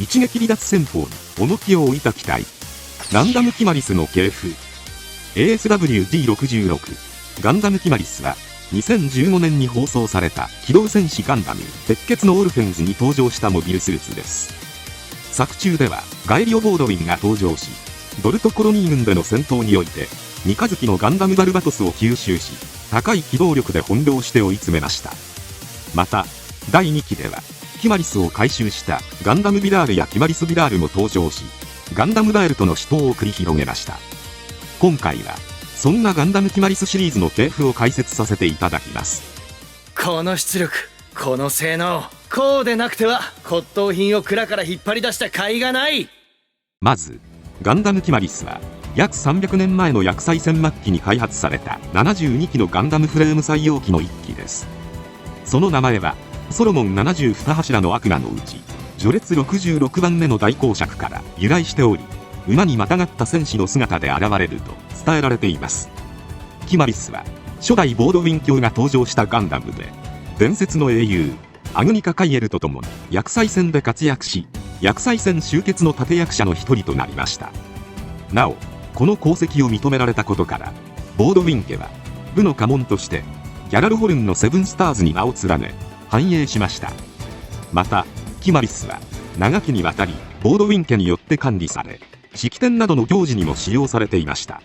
一撃離脱戦法に重きを置いた機体。ガンダムキマリスの系譜。ASWD66。ガンダムキマリスは、2015年に放送された機動戦士ガンダム鉄血のオルフェンズに登場したモビルスーツです。作中ではガイリオ・ボードウィンが登場し、ドルトコロニー軍での戦闘において、三日月のガンダムバルバトスを吸収し、高い機動力で翻弄して追い詰めました。また、第2期では、キマリスを回収したガンダムビラールやキマリスビラールも登場し、ガンダムダイルとの死闘を繰り広げました。今回は、そんなガンダムキマリスシリーズの系譜を解説させていただきます。この出力、この性能、こうでなくては骨董品を蔵から引っ張り出した甲斐がない。まず、ガンダムキマリスは、約300年前の薬剤戦末期に開発された72機のガンダムフレーム採用機の1機です。その名前は、ソロモン72柱の悪魔のうち、序列66番目の大公爵から由来しており、馬にまたがった戦士の姿で現れると伝えられています。キマリスは、初代ボードウィン卿が登場したガンダムで、伝説の英雄、アグニカ・カイエルと共に薬剤戦で活躍し、薬剤戦終結の立役者の一人となりました。なお、この功績を認められたことから、ボードウィン家は、部の家紋として、ギャラルホルンのセブンスターズに名を連ね、繁栄しました。また、キマリスは、長きにわたり、ボードウィン家によって管理され、式典などの行事にも使用されていました。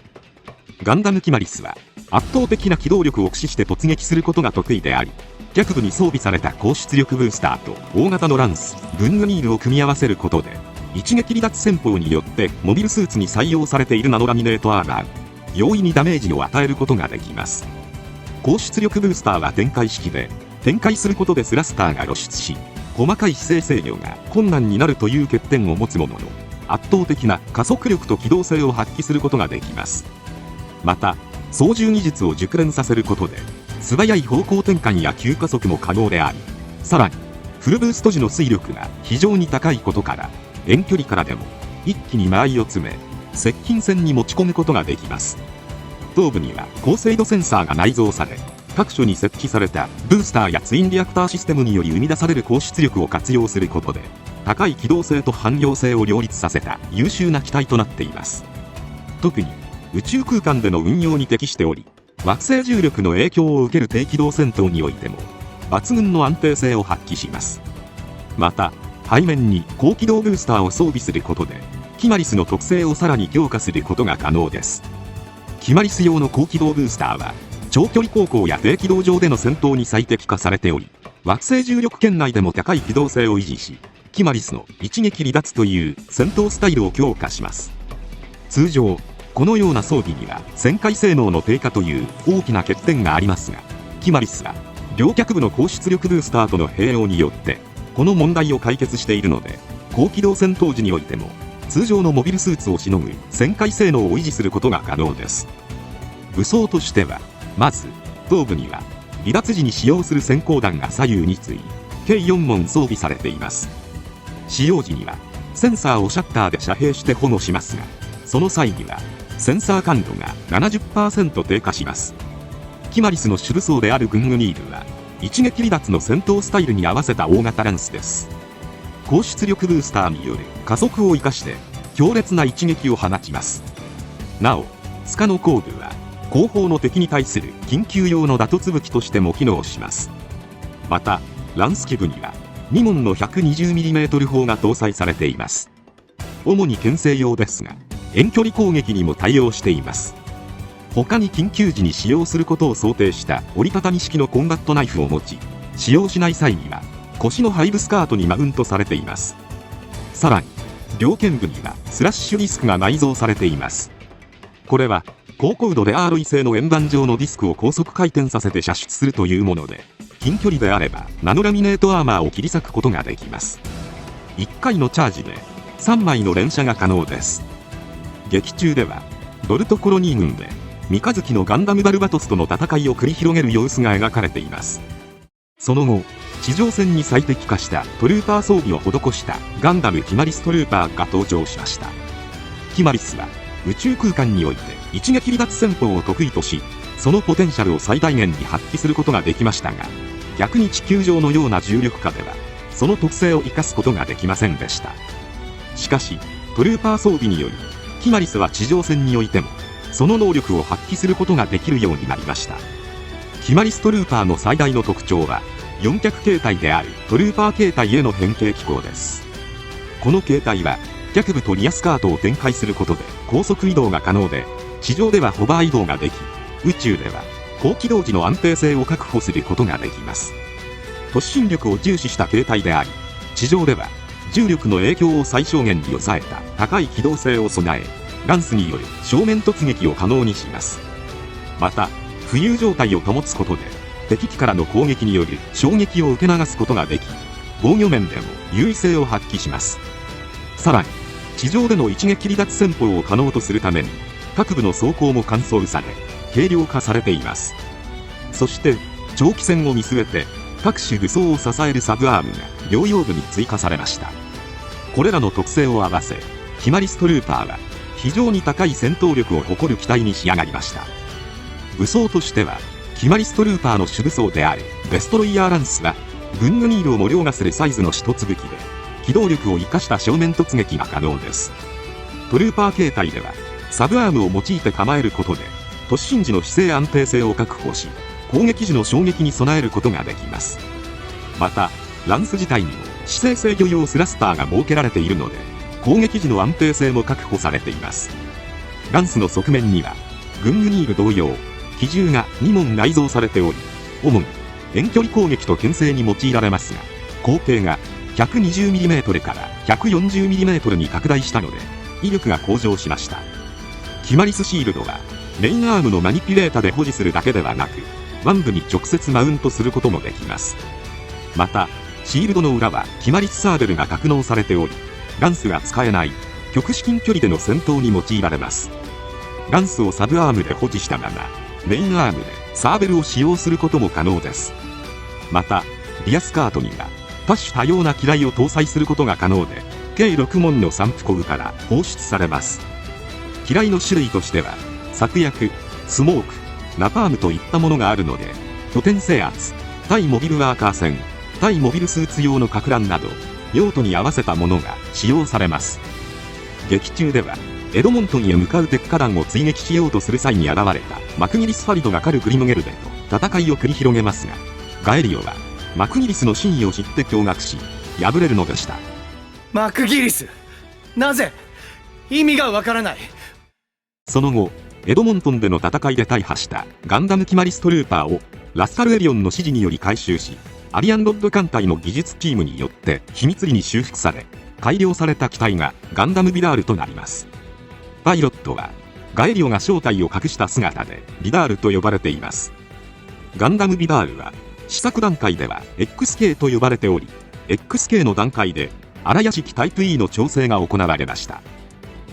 ガンダムキマリスは、圧倒的な機動力を駆使して突撃することが得意であり、脚部に装備された高出力ブースターと大型のランス、グングニールを組み合わせることで、一撃離脱戦法によってモビルスーツに採用されているナノラミネートアーマー、容易にダメージを与えることができます。高出力ブースターは展開式で、展開することでスラスターが露出し、細かい姿勢制御が困難になるという欠点を持つものの、圧倒的な加速力と機動性を発揮することができます。また、操縦技術を熟練させることで、素早い方向転換や急加速も可能であり、さらに、フルブースト時の推力が非常に高いことから、遠距離からでも一気に間合いを詰め、接近戦に持ち込むことができます。頭部には高精度センサーが内蔵され、各所に設置されたブースターやツインリアクターシステムにより生み出される高出力を活用することで、高い機動性と汎用性を両立させた優秀な機体となっています。特に宇宙空間での運用に適しており、惑星重力の影響を受ける低機動戦闘においても抜群の安定性を発揮します。また、背面に高機動ブースターを装備することで、キマリスの特性をさらに強化することが可能です。キマリス用の高機動ブースターは、長距離航行や低軌道上での戦闘に最適化されており、惑星重力圏内でも高い機動性を維持し、キマリスの一撃離脱という戦闘スタイルを強化します。通常、このような装備には旋回性能の低下という大きな欠点がありますが、キマリスは両脚部の高出力ブースターとの併用によってこの問題を解決しているので、高機動戦闘時においても通常のモビルスーツをしのぐ旋回性能を維持することが可能です。武装としては、まず頭部には離脱時に使用する閃光弾が左右につい、計4門装備されています。使用時にはセンサーをシャッターで遮蔽して保護しますが、その際にはセンサー感度が 70% 低下します。キマリスの主武装であるグングニールは、一撃離脱の戦闘スタイルに合わせた大型ランスです。高出力ブースターによる加速を生かして強烈な一撃を放ちます。なお、スカの後部は後方の敵に対する緊急用の打突武器としても機能します。また、ランス基部には2門の 120mm 砲が搭載されています。主に牽制用ですが、遠距離攻撃にも対応しています。他に緊急時に使用することを想定した折りたたみ式のコンバットナイフを持ち、使用しない際には腰の背部スカートにマウントされています。さらに、両剣部にはスラッシュディスクが内蔵されています。これは高高度でアーロイ製の円盤状のディスクを高速回転させて射出するというもので、近距離であればナノラミネートアーマーを切り裂くことができます。1回のチャージで3枚の連射が可能です。劇中ではドルトコロニー軍で三日月のガンダムバルバトスとの戦いを繰り広げる様子が描かれています。その後、地上戦に最適化したトルーパー装備を施したガンダムキマリストルーパーが登場しました。キマリスは宇宙空間において一撃離脱戦法を得意とし、そのポテンシャルを最大限に発揮することができましたが、逆に地球上のような重力下ではその特性を生かすことができませんでした。しかしトルーパー装備によりキマリスは地上戦においてもその能力を発揮することができるようになりました。キマリストルーパーの最大の特徴は4脚形態であるトルーパー形態への変形機構です。この形態は脚部とリアスカートを展開することで高速移動が可能で、地上ではホバー移動ができ、宇宙では高機動時の安定性を確保することができます。突進力を重視した形態であり、地上では重力の影響を最小限に抑えた高い機動性を備え、ランスによる正面突撃を可能にします。また浮遊状態を保つことで敵機からの攻撃による衝撃を受け流すことができ、防御面でも優位性を発揮します。さらに地上での一撃離脱戦法を可能とするために各部の装甲も換装され軽量化されています。そして長期戦を見据えて各種武装を支えるサブアームが両腰部に追加されました。これらの特性を合わせキマリストルーパーは非常に高い戦闘力を誇る機体に仕上がりました。武装としてはキマリストルーパーの主武装であるデストロイヤーランスはグングニールをも凌駕するサイズの一つ武器で機動力を生かした正面突撃が可能です。トルーパー形態ではサブアームを用いて構えることで突進時の姿勢安定性を確保し、攻撃時の衝撃に備えることができます。またランス自体にも姿勢制御用スラスターが設けられているので攻撃時の安定性も確保されています。ランスの側面にはグングニール同様機銃が2門内蔵されており、主に遠距離攻撃と牽制に用いられますが、口径が 120mm から 140mm に拡大したので威力が向上しました。キマリスシールドはメインアームのマニピュレータで保持するだけではなく、腕部に直接マウントすることもできます。またシールドの裏はキマリスサーベルが格納されており、ランスが使えない極至近距離での戦闘に用いられます。ランスをサブアームで保持したままメインアームでサーベルを使用することも可能です。またリアスカートには多種多様な機雷を搭載することが可能で、計6門の散布コブから放出されます。機雷の種類としては策薬、スモーク、ナパームといったものがあるので、拠点制圧、対モビルワーカー戦、対モビルスーツ用の撹乱など用途に合わせたものが使用されます。劇中ではエドモントンへ向かう鉄火団を追撃しようとする際に現れたマクギリス・ファリドがカル・グリムゲルデと戦いを繰り広げますが、ガエリオはマクギリスの真意を知って驚愕し敗れるのでした。マクギリス、なぜ？意味がわからない。その後エドモントンでの戦いで大破したガンダムキマリストルーパーをラスカル・エリオンの指示により回収し、アリアンロッド艦隊の技術チームによって秘密裏に修復され改良された機体がガンダムビダールとなります。パイロットはガエリオが正体を隠した姿でビダールと呼ばれています。ガンダムビダールは試作段階では XK と呼ばれており、 XK の段階で荒屋式タイプ E の調整が行われました。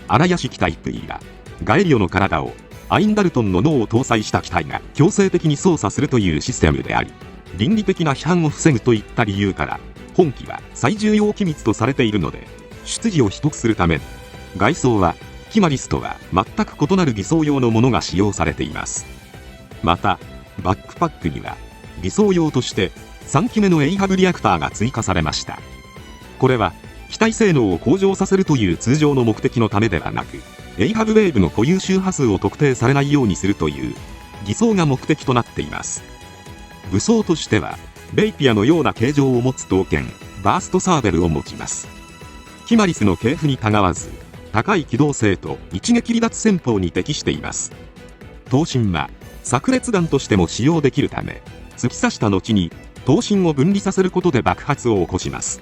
荒屋式タイプ E はガエリオの体をアインダルトンの脳を搭載した機体が強制的に操作するというシステムであり、倫理的な批判を防ぐといった理由から本機は最重要機密とされているので、出自を秘匿するため外装はキマリスとは全く異なる偽装用のものが使用されています。またバックパックには偽装用として3機目のエイハブリアクターが追加されました。これは機体性能を向上させるという通常の目的のためではなく、エイハブウェーブの固有周波数を特定されないようにするという偽装が目的となっています。武装としてはレイピアのような形状を持つ刀剣バーストサーベルを持ちます。キマリスの系譜にたがわず高い機動性と一撃離脱戦法に適しています。刀身は炸裂弾としても使用できるため、突き刺した後に刀身を分離させることで爆発を起こします。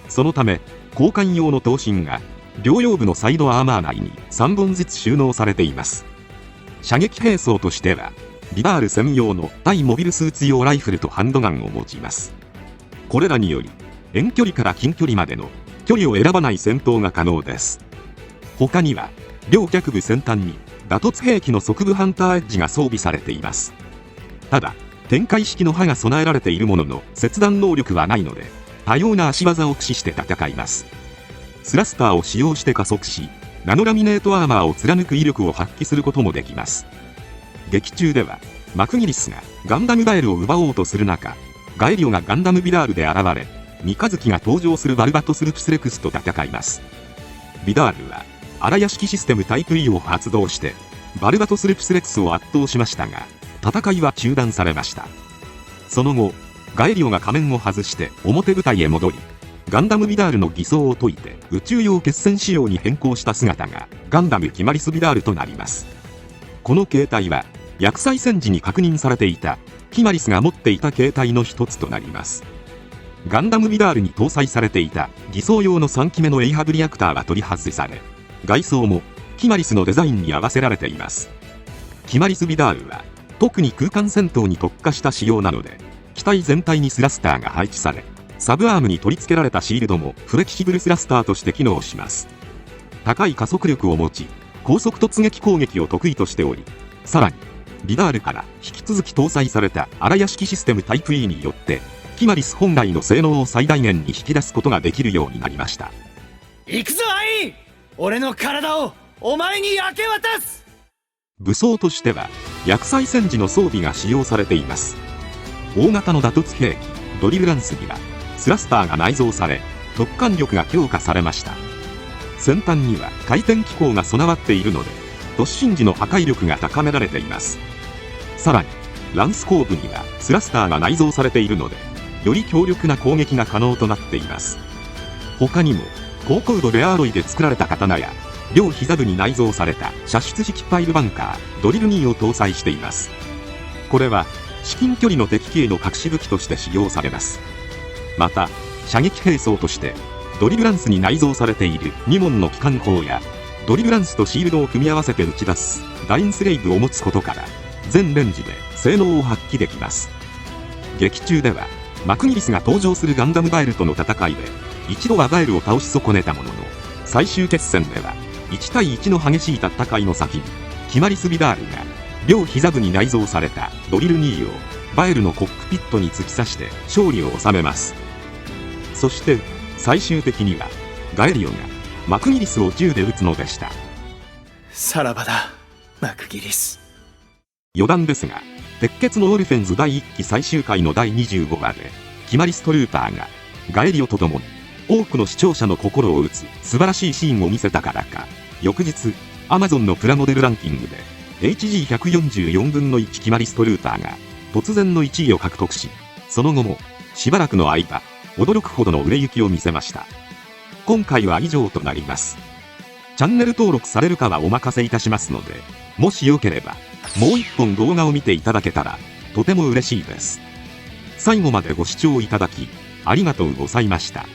そのため交換用の刀身が両腰部のサイドアーマー内に3本ずつ収納されています。射撃兵装としてはビダール専用の対モビルスーツ用ライフルとハンドガンを持ちます。これらにより遠距離から近距離までの距離を選ばない戦闘が可能です。他には両脚部先端に打突兵器の側部ハンターエッジが装備されています。ただ展開式の刃が備えられているものの切断能力はないので、多様な足技を駆使して戦います。スラスターを使用して加速し、ナノラミネートアーマーを貫く威力を発揮することもできます。劇中ではマクギリスがガンダムガエルを奪おうとする中、ガエリオがガンダムビダールで現れ、三日月が登場するバルバトスルプスレクスと戦います。ビダールは荒屋敷システムタイプ E を発動してバルバトス・ルプスレックスを圧倒しましたが、戦いは中断されました。その後ガエリオが仮面を外して表舞台へ戻り、ガンダムビダールの偽装を解いて宇宙用決戦仕様に変更した姿がガンダムキマリスビダールとなります。この形態は薬剤戦時に確認されていたキマリスが持っていた形態の一つとなります。ガンダムビダールに搭載されていた偽装用の3機目のエイハブリアクターは取り外され、外装もキマリスのデザインに合わせられています。キマリスビダールは特に空間戦闘に特化した仕様なので、機体全体にスラスターが配置され、サブアームに取り付けられたシールドもフレキシブルスラスターとして機能します。高い加速力を持ち、高速突撃攻撃を得意としており、さらにビダールから引き続き搭載された荒屋敷システムタイプ E によってキマリス本来の性能を最大限に引き出すことができるようになりました。行くぞアイン、俺の体をお前に明け渡す。武装としては薬剤戦時の装備が使用されています。大型の打突兵器ドリルランスにはスラスターが内蔵され、突貫力が強化されました。先端には回転機構が備わっているので突進時の破壊力が高められています。さらにランス後部にはスラスターが内蔵されているので、より強力な攻撃が可能となっています。他にも高高度レアアロイで作られた刀や両膝部に内蔵された射出式パイルバンカードリル2を搭載しています。これは至近距離の敵機への隠し武器として使用されます。また射撃兵装としてドリルランスに内蔵されている2門の機関砲やドリルランスとシールドを組み合わせて打ち出すダインスレイブを持つことから、全レンジで性能を発揮できます。劇中ではマクギリスが登場するガンダムバエルとの戦いで一度はバエルを倒し損ねたものの、最終決戦では1対1の激しい戦いの先にキマリスビダールが両膝部に内蔵されたドリル2をバエルのコックピットに突き刺して勝利を収めます。そして最終的にはガエリオがマクギリスを銃で撃つのでした。さらばだマクギリス。余談ですが、鉄血のオルフェンズ第1期最終回の第25話でキマリストルーパーがガエリオと共に多くの視聴者の心を打つ素晴らしいシーンを見せたからか、翌日 Amazon のプラモデルランキングで HG144 分の1キマリストルーパーが突然の1位を獲得し、その後もしばらくの間驚くほどの売れ行きを見せました。今回は以上となります。チャンネル登録されるかはお任せいたしますので、もしよければもう一本動画を見ていただけたらとても嬉しいです。最後までご視聴いただきありがとうございました。